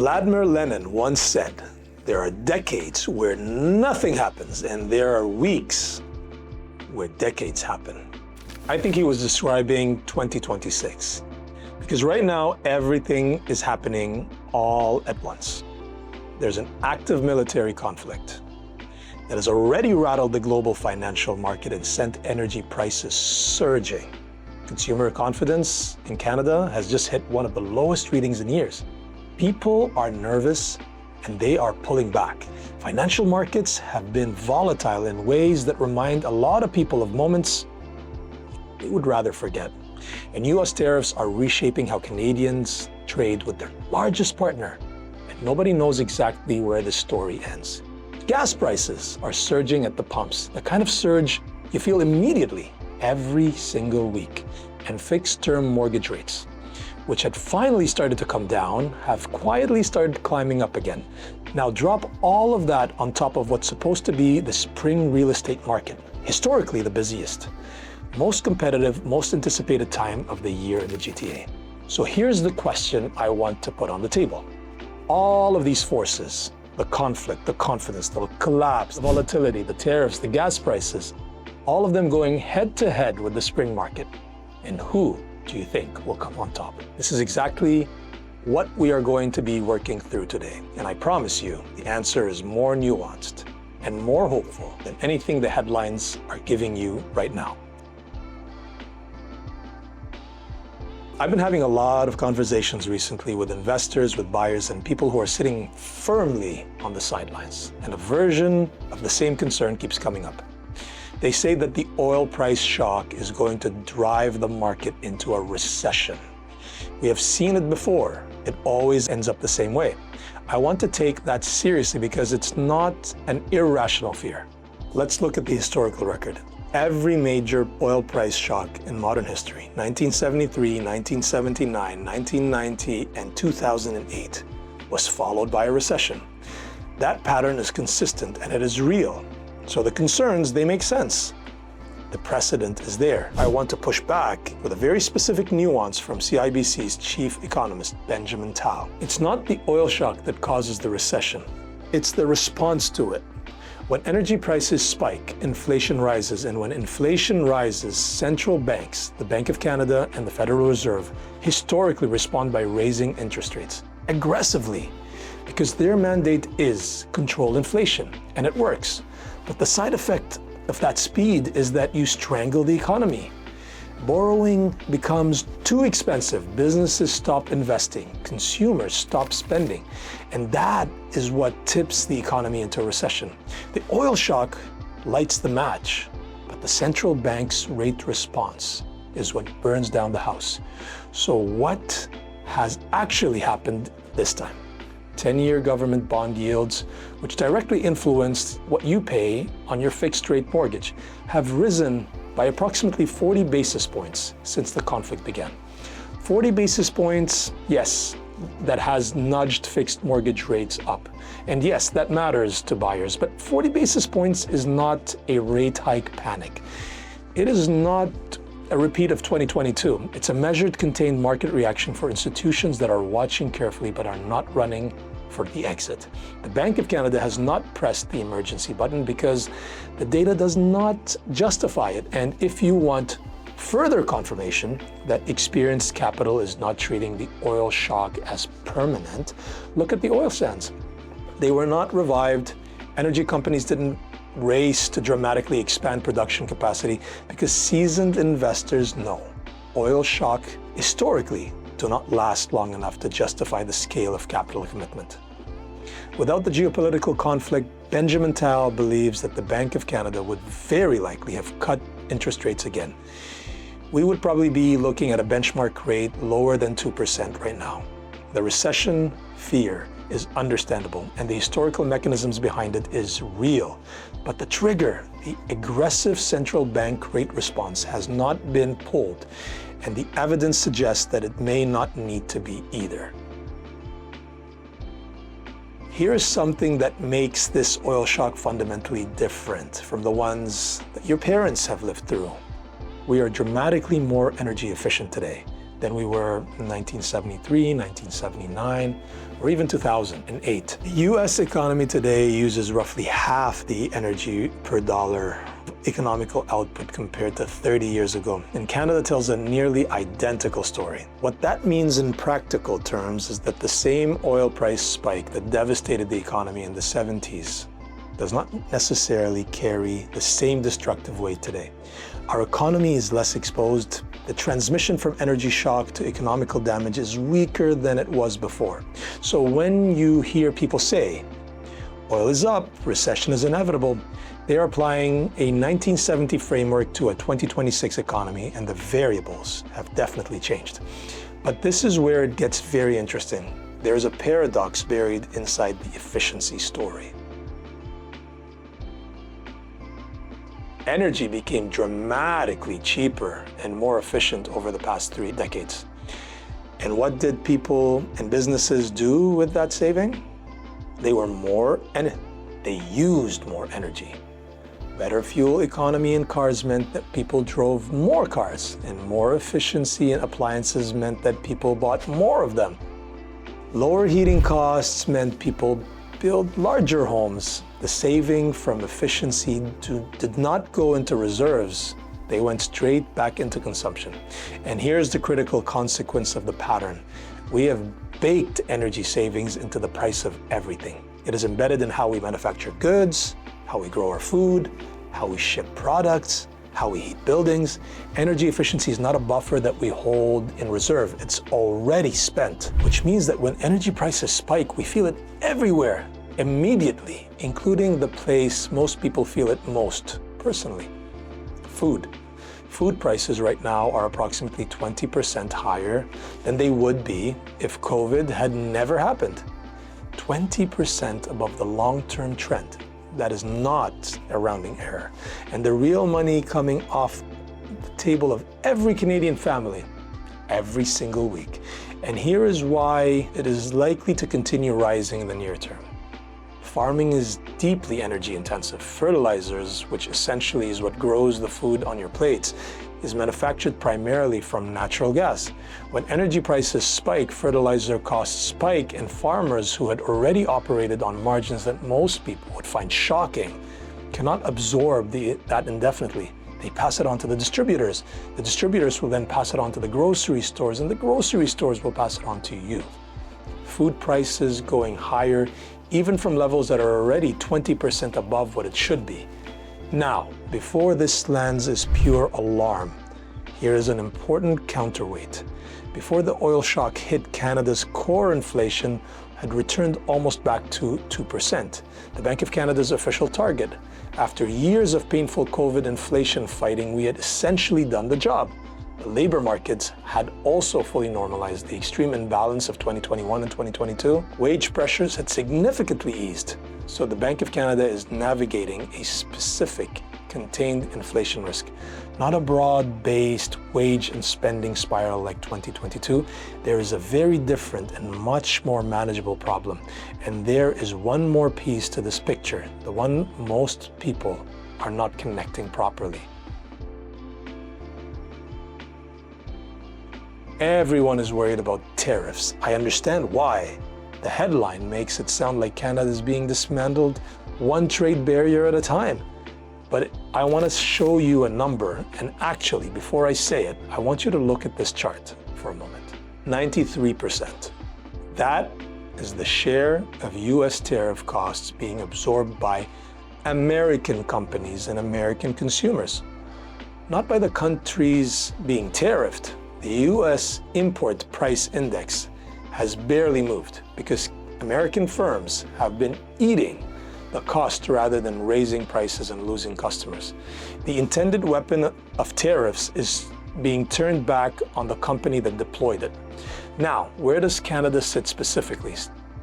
Vladimir Lenin once said, there are decades where nothing happens, and there are weeks where decades happen. I think he was describing 2026, because right now everything is happening all at once. There's an active military conflict that has already rattled the global financial market and sent energy prices surging. Consumer confidence in Canada has just hit one of the lowest readings in years. People are nervous and they are pulling back. Financial markets have been volatile in ways that remind a lot of people of moments they would rather forget. And US tariffs are reshaping how Canadians trade with their largest partner. And nobody knows exactly where this story ends. Gas prices are surging at the pumps, the kind of surge you feel immediately every single week. And fixed-term mortgage rates, which had finally started to come down, have quietly started climbing up again. Now drop all of that on top of what's supposed to be the spring real estate market, historically the busiest, most competitive, most anticipated time of the year in the GTA. So here's the question I want to put on the table. All of these forces, the conflict, the confidence, the collapse, the volatility, the tariffs, the gas prices, all of them going head to head with the spring market. And who do you think will come on top? This is exactly what we are going to be working through today. And I promise you, the answer is more nuanced and more hopeful than anything the headlines are giving you right now. I've been having a lot of conversations recently with investors, with buyers, and people who are sitting firmly on the sidelines. And a version of the same concern keeps coming up. They say that the oil price shock is going to drive the market into a recession. We have seen it before. It always ends up the same way. I want to take that seriously because it's not an irrational fear. Let's look at the historical record. Every major oil price shock in modern history, 1973, 1979, 1990, and 2008, was followed by a recession. That pattern is consistent and it is real. So the concerns, they make sense. The precedent is there. I want to push back with a very specific nuance from CIBC's Chief Economist Benjamin Tal. It's not the oil shock that causes the recession. It's the response to it. When energy prices spike, inflation rises, and when inflation rises, central banks, the Bank of Canada and the Federal Reserve, historically respond by raising interest rates aggressively because their mandate is control inflation, and it works. But the side effect of that speed is that you strangle the economy. Borrowing becomes too expensive. Businesses stop investing. Consumers stop spending. And that is what tips the economy into a recession. The oil shock lights the match, but the central bank's rate response is what burns down the house. So what has actually happened this time? 10-year government bond yields, which directly influenced what you pay on your fixed-rate mortgage, have risen by approximately 40 basis points since the conflict began. 40 basis points, yes, that has nudged fixed mortgage rates up. And yes, that matters to buyers, but 40 basis points is not a rate hike panic. It is not a repeat of 2022. It's a measured, contained market reaction for institutions that are watching carefully but are not running for the exit. The Bank of Canada has not pressed the emergency button because the data does not justify it. And if you want further confirmation that experienced capital is not treating the oil shock as permanent, look at the oil sands. They were not revived. Energy companies didn't race to dramatically expand production capacity because seasoned investors know oil shock historically do not last long enough to justify the scale of capital commitment. Without the geopolitical conflict, Benjamin Tal believes that the Bank of Canada would very likely have cut interest rates again. We would probably be looking at a benchmark rate lower than 2% right now. The recession fear is understandable, and the historical mechanisms behind it is real. But the trigger, the aggressive central bank rate response, has not been pulled, and the evidence suggests that it may not need to be either. Here's something that makes this oil shock fundamentally different from the ones that your parents have lived through. We are dramatically more energy efficient today. than we were in 1973, 1979, or even 2008. The US economy today uses roughly half the energy per dollar economical output compared to 30 years ago. And Canada tells a nearly identical story. What that means in practical terms is that the same oil price spike that devastated the economy in the 70s does not necessarily carry the same destructive weight today. Our economy is less exposed. The transmission from energy shock to economical damage is weaker than it was before. So when you hear people say, oil is up, recession is inevitable, they are applying a 1970 framework to a 2026 economy, and the variables have definitely changed. But this is where it gets very interesting. There's a paradox buried inside the efficiency story. Energy became dramatically cheaper and more efficient over the past 3 decades. And what did people and businesses do with that saving? They used more energy. Better fuel economy in cars meant that people drove more cars, and more efficiency in appliances meant that people bought more of them. Lower heating costs meant people built larger homes. The saving from efficiency did not go into reserves. They went straight back into consumption. And here's the critical consequence of the pattern. We have baked energy savings into the price of everything. It is embedded in how we manufacture goods, how we grow our food, how we ship products, how we heat buildings. Energy efficiency is not a buffer that we hold in reserve. It's already spent, which means that when energy prices spike, we feel it everywhere, immediately, including the place most people feel it most personally: food. Food prices right now are approximately 20% higher than they would be if COVID had never happened. 20% above the long-term trend. That is not a rounding error. And the real money coming off the table of every Canadian family every single week. And here is why it is likely to continue rising in the near term. Farming is deeply energy intensive. Fertilizers, which essentially is what grows the food on your plates, is manufactured primarily from natural gas. When energy prices spike, fertilizer costs spike, and farmers who had already operated on margins that most people would find shocking cannot absorb that indefinitely. They pass it on to the distributors. The distributors will then pass it on to the grocery stores, and the grocery stores will pass it on to you. Food prices going higher, even from levels that are already 20% above what it should be. Now, before this lands as pure alarm, here is an important counterweight. Before the oil shock hit, Canada's core inflation had returned almost back to 2%, the Bank of Canada's official target. After years of painful COVID inflation fighting, we had essentially done the job. The labor markets had also fully normalized. The extreme imbalance of 2021 and 2022. Wage pressures had significantly eased. So the Bank of Canada is navigating a specific contained inflation risk, not a broad-based wage and spending spiral like 2022. There is a very different and much more manageable problem. And there is one more piece to this picture, the one most people are not connecting properly. Everyone is worried about tariffs. I understand why. The headline makes it sound like Canada is being dismantled one trade barrier at a time. But I want to show you a number, and actually, before I say it, I want you to look at this chart for a moment. 93%. That is the share of US tariff costs being absorbed by American companies and American consumers, not by the countries being tariffed. The US import price index has barely moved because American firms have been eating the cost rather than raising prices and losing customers. The intended weapon of tariffs is being turned back on the company that deployed it. Now, where does Canada sit specifically?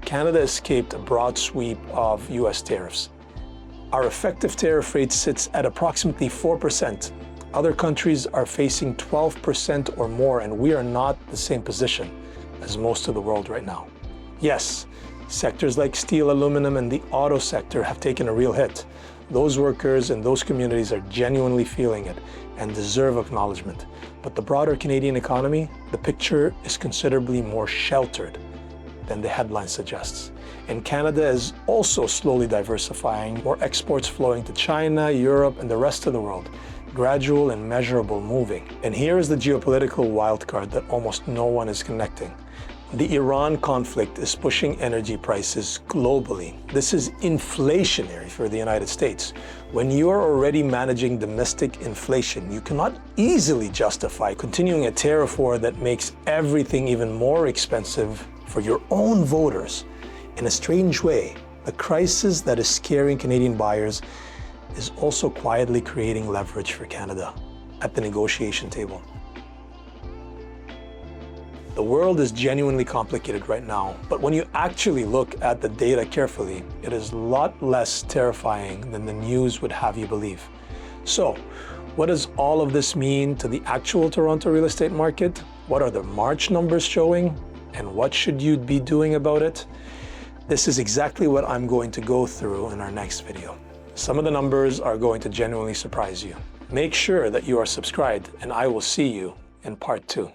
Canada escaped a broad sweep of US tariffs. Our effective tariff rate sits at approximately 4%. Other countries are facing 12% or more, and we are not the same position as most of the world right now. Yes, sectors like steel, aluminum, and the auto sector have taken a real hit. Those workers and those communities are genuinely feeling it and deserve acknowledgement. But the broader Canadian economy, the picture is considerably more sheltered than the headline suggests. And Canada is also slowly diversifying, more exports flowing to China, Europe, and the rest of the world. Gradual and measurable moving. And here is the geopolitical wildcard that almost no one is connecting. The Iran conflict is pushing energy prices globally. This is inflationary for the United States. When you are already managing domestic inflation, you cannot easily justify continuing a tariff war that makes everything even more expensive for your own voters. In a strange way, the crisis that is scaring Canadian buyers is also quietly creating leverage for Canada at the negotiation table. The world is genuinely complicated right now, but when you actually look at the data carefully, it is a lot less terrifying than the news would have you believe. So, what does all of this mean to the actual Toronto real estate market? What are the March numbers showing? And what should you be doing about it? This is exactly what I'm going to go through in our next video. Some of the numbers are going to genuinely surprise you. Make sure that you are subscribed, and I will see you in part 2.